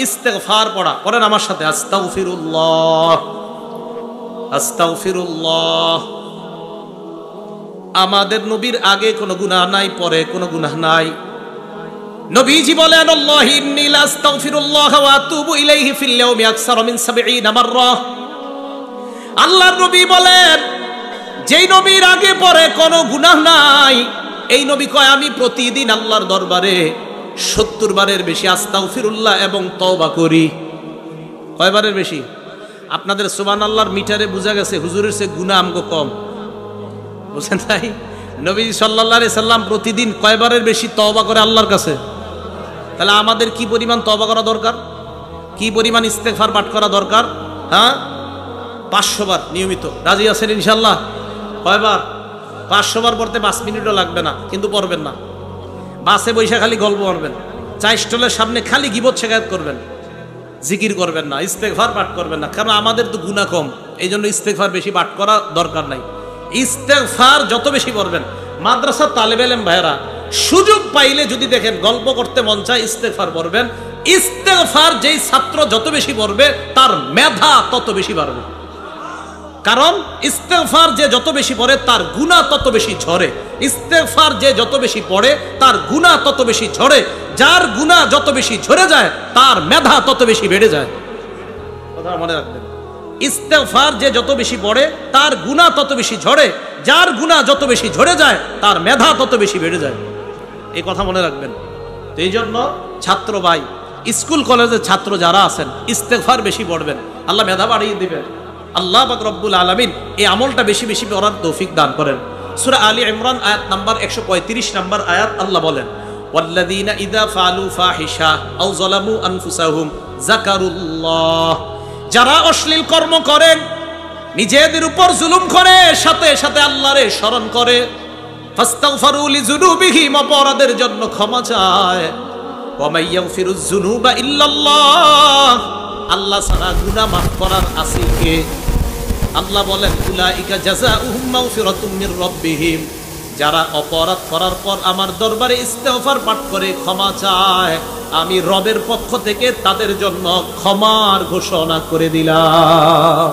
ইস্তেগফার পড়া। পড়েন আমার সাথে, আস্তাগফিরুল্লাহ আস্তাগফিরুল্লাহ। আমাদের নবীর আগে কোনো গুনাহ নাই, পরে কোনো গুনাহ নাই। নবীজি বলেন, আল্লাহি ইন্নী লা আস্তাগফিরুল্লাহ ওয়া আতুবু ইলাইহি ফিল ইয়াউমি আকসার মিন ৭০ মাররা। আল্লাহর নবী বলেন, যেই নবীর আগে পরে কোনো গুনাহ নাই, এই নবী কয় আমি প্রতিদিন আল্লাহর দরবারে ৭০ বারের বেশি আস্তাগফিরুল্লাহ এবং তওবা করি। কয়বারের বেশি? আপনাদের সুবহানাল্লাহর মিটারে বোঝা গেছে হুজুরের চেয়ে গুনাহ আমগো কম, বুঝছেন তাই? নবী সাল্লাল্লাহু আলাইহি সাল্লাম প্রতিদিন কয়বারের বেশি তওবা করে আল্লাহর কাছে? তাহলে আমাদের কি পরিমাণ তওবা করা দরকার, কি পরিমাণ ইস্তেগফার পাঠ করা দরকার? হ্যাঁ, 500 বার নিয়মিত। রাজি আছেন ইনশাআল্লাহ? কয়বার? 500 বার পড়তে 5 মিনিটও লাগবে না, কিন্তু পড়বেন না। বাসে বৈশা খালি গল্প করবেন, চা স্টলের সামনে খালি গীবত শিকায়াত করবেন, জিকির করবেন না, ইস্তেগফার পাঠ করবেন না। কারণ আমাদের তো গুনাহ কম, এই জন্য ইস্তেগফার বেশি পাঠ করা দরকার নাই। ইস্তেগফার যত বেশি পড়বেন, মাদ্রাসার তালেবে ইলম ভাইরা সুযোগ পাইলে যদি দেখেন গল্প করতে মন চায়, ইস্তেগফার পড়বেন। ইস্তেগফার যেই ছাত্র যত বেশি পড়বে তার মেধা তত বেশি বাড়বে। কারণ ইস্তেগফার যে যত বেশি পড়ে তার গুনাহ তত বেশি ঝরে। ইস্তেগফার যে যত বেশি পড়ে তার গুনাহ তত বেশি ঝরে। যার গুনাহ যত বেশি ঝরে যায় তার মেধা তত বেশি বেড়ে যায়। কথা মনে রাখবেন, ইস্তেগফার যে যত বেশি পড়ে তার গুনাহ তত বেশি ঝরে। যার গুনাহ যত বেশি ঝরে যায় তার মেধা তত বেশি বেড়ে যায়। এই কথা মনে রাখবেন। তো এই জন্য ছাত্র ভাই, স্কুল কলেজের ছাত্র যারা আছেন, ইস্তেগফার বেশি পড়বেন, আল্লাহ মেধা বাড়িয়ে দিবেন। আল্লাহ পাক রব্বুল আলামিন এই আমলটা বেশি বেশি করার তৌফিক দান করেন। সূরা আলী ইমরান আয়াত নাম্বার 135 নম্বর আয়াত আল্লাহ বলেন, ওয়াল্লাযীনা ইযা ফাআলু ফাহিশা আও যালামু আনফুসাহুম যাকারুল্লাহ। যারা অশ্লীল কর্ম করেন, নিজেদের উপর জুলুম করে, সাথে সাথে আল্লাহরে স্মরণ করে, ফাস্তাগফারু লিযুনুবিহিম, অপরাধের জন্য ক্ষমা চায়, ওয়া মাইয়াগফিরুয যুনুবা ইল্লাল্লাহ, আল্লাহ ছাড়া গুনাহ মাফ করার আছে কে? আল্লাহ বলেন, উলাইকা জাযাউহুম মাগফিরাতুম মির রাব্বিহিম, যারা অপরাধ করার পর আমার দরবারে ইস্তেগফার পাঠ করে ক্ষমা চায়, আমি রবের পক্ষ থেকে তাদের জন্য ক্ষমার ঘোষণা করে দিলাম।